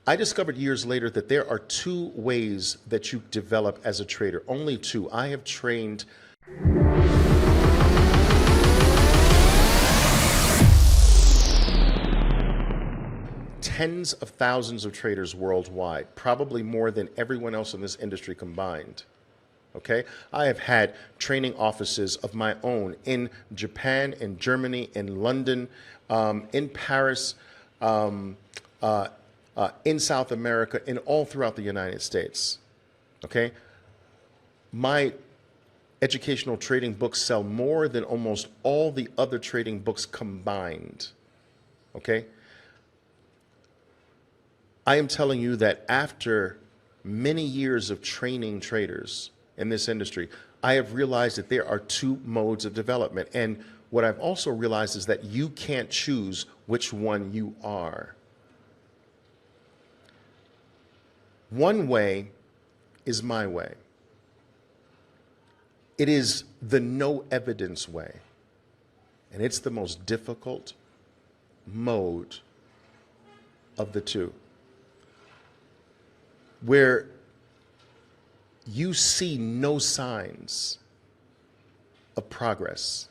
I discovered years later that there are two ways that you develop as a trader, only two. I have trained tens of thousands of traders worldwide, probably more than everyone else in this industry combined. Okay? I have had training offices of my own in Japan, in Germany, in London, in Paris, in South America, and all throughout the United States. Okay? My educational trading books sell more than almost all the other trading books combined. Okay? I am telling you that after many years of training traders in this industry, I have realized that there are two modes of development. And what I've also realized is that you can't choose which one you are. One way is my way. It is the no evidence way. And it's the most difficult mode of the two, where you see no signs of progress.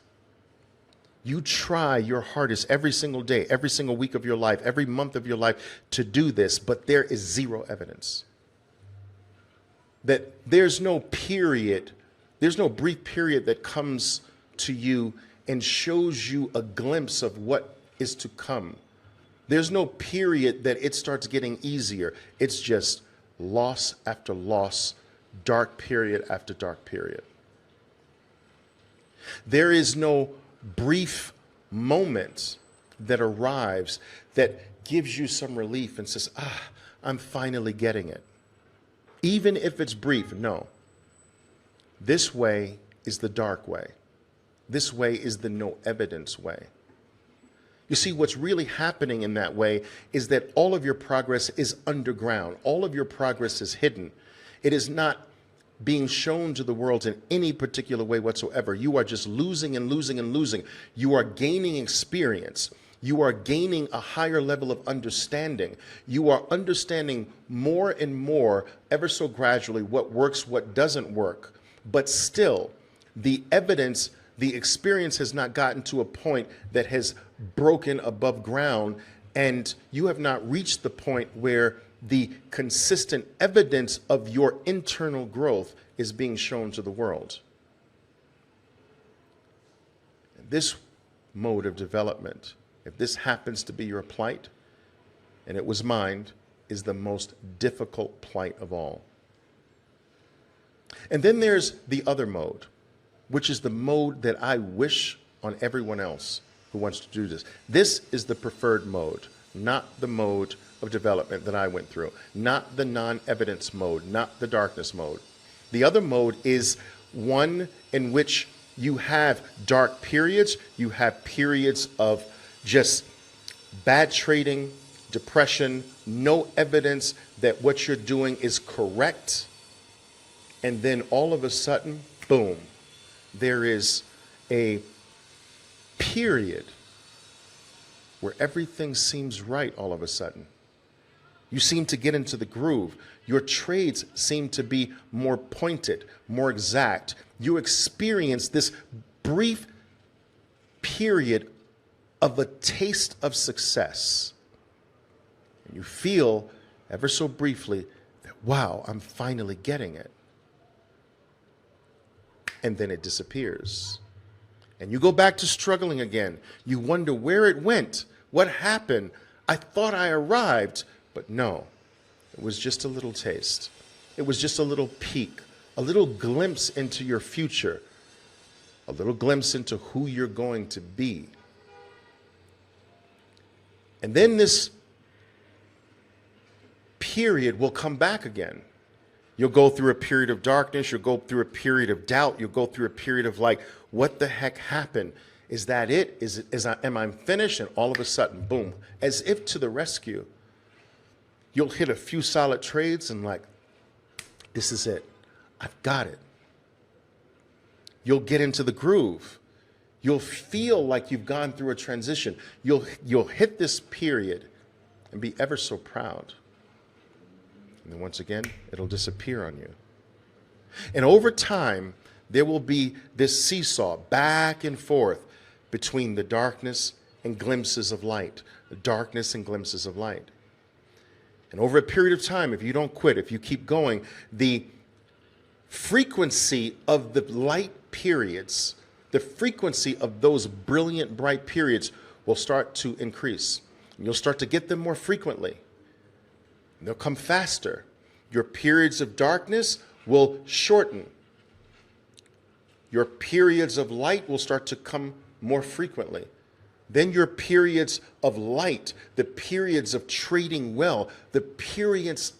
You try your hardest every single day, every single week of your life, every month of your life to do this, but there is zero evidence. That there's no period, there's no brief period that comes to you and shows you a glimpse of what is to come. There's no period that it starts getting easier. It's just loss after loss, dark period after dark period. There is no brief moment that arrives that gives you some relief and says, I'm finally getting it. Even if it's brief, no. This way is the dark way. This way is the no evidence way. You see, what's really happening in that way is that all of your progress is underground. All of your progress is hidden. It is not being shown to the world in any particular way whatsoever. You are just losing and losing and losing. You are gaining experience. You are gaining a higher level of understanding. You are understanding more and more, ever so gradually, what works, what doesn't work. But still, the evidence, the experience has not gotten to a point that has broken above ground, and you have not reached the point where the consistent evidence of your internal growth is being shown to the world. This mode of development, if this happens to be your plight, and it was mine, is the most difficult plight of all. And then there's the other mode, which is the mode that I wish on everyone else who wants to do this. This is the preferred mode, not the mode of development that I went through, not the non-evidence mode, not the darkness mode. The other mode is one in which you have dark periods, you have periods of just bad trading, depression, no evidence that what you're doing is correct, and then all of a sudden, boom, there is a period where everything seems right all of a sudden. You seem to get into the groove. Your trades seem to be more pointed, more exact. You experience this brief period of a taste of success. And you feel, ever so briefly, that, wow, I'm finally getting it. And then it disappears. And you go back to struggling again. You wonder where it went. What happened? I thought I arrived, but no. It was just a little taste. It was just a little peek, a little glimpse into your future, a little glimpse into who you're going to be. And then this period will come back again. You'll go through a period of darkness. You'll go through a period of doubt. You'll go through a period of like, what the heck happened? Is that it? Am I finished? And all of a sudden, boom, as if to the rescue. You'll hit a few solid trades and like, this is it. I've got it. You'll get into the groove. You'll feel like you've gone through a transition. You'll hit this period and be ever so proud. And then once again, it'll disappear on you. And over time, there will be this seesaw back and forth between the darkness and glimpses of light, the darkness and glimpses of light. And over a period of time, if you don't quit, if you keep going, the frequency of the light periods, the frequency of those brilliant, bright periods will start to increase. You'll start to get them more frequently. They'll come faster. Your periods of darkness will shorten. Your periods of light will start to come more frequently. Then your periods of light, the periods of trading well, the periods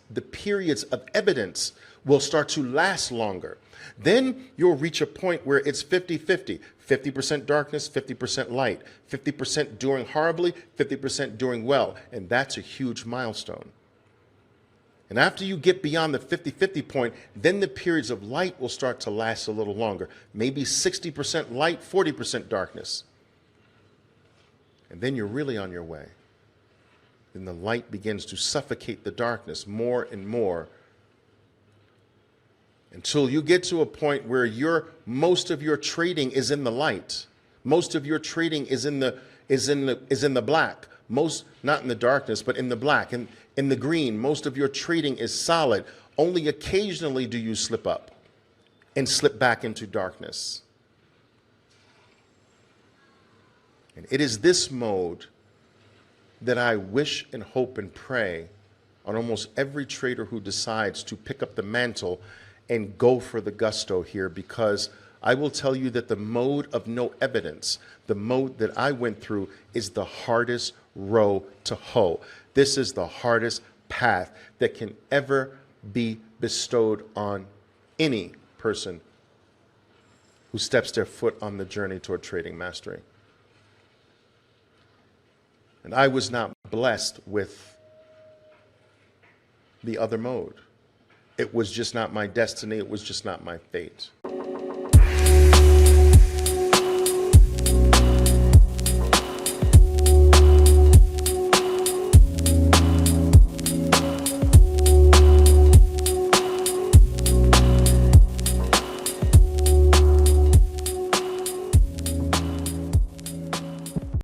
of evidence will start to last longer. Then you'll reach a point where it's 50-50, 50% darkness, 50% light, 50% doing horribly, 50% doing well, and that's a huge milestone. And after you get beyond the 50-50 point, then the periods of light will start to last a little longer, maybe 60% light, 40% darkness. And then you're really on your way. Then the light begins to suffocate the darkness more and more until you get to a point where most of your trading is in the light. Most of your trading is in the black. Most, not in the darkness, but in the black. And in the green, most of your trading is solid. Only occasionally do you slip up and slip back into darkness. And it is this mode that I wish and hope and pray on almost every trader who decides to pick up the mantle and go for the gusto here, because I will tell you that the mode of no evidence, the mode that I went through, is the hardest row to hoe. This is the hardest path that can ever be bestowed on any person who steps their foot on the journey toward trading mastery. And I was not blessed with the other mode. It was just not my destiny. It was just not my fate.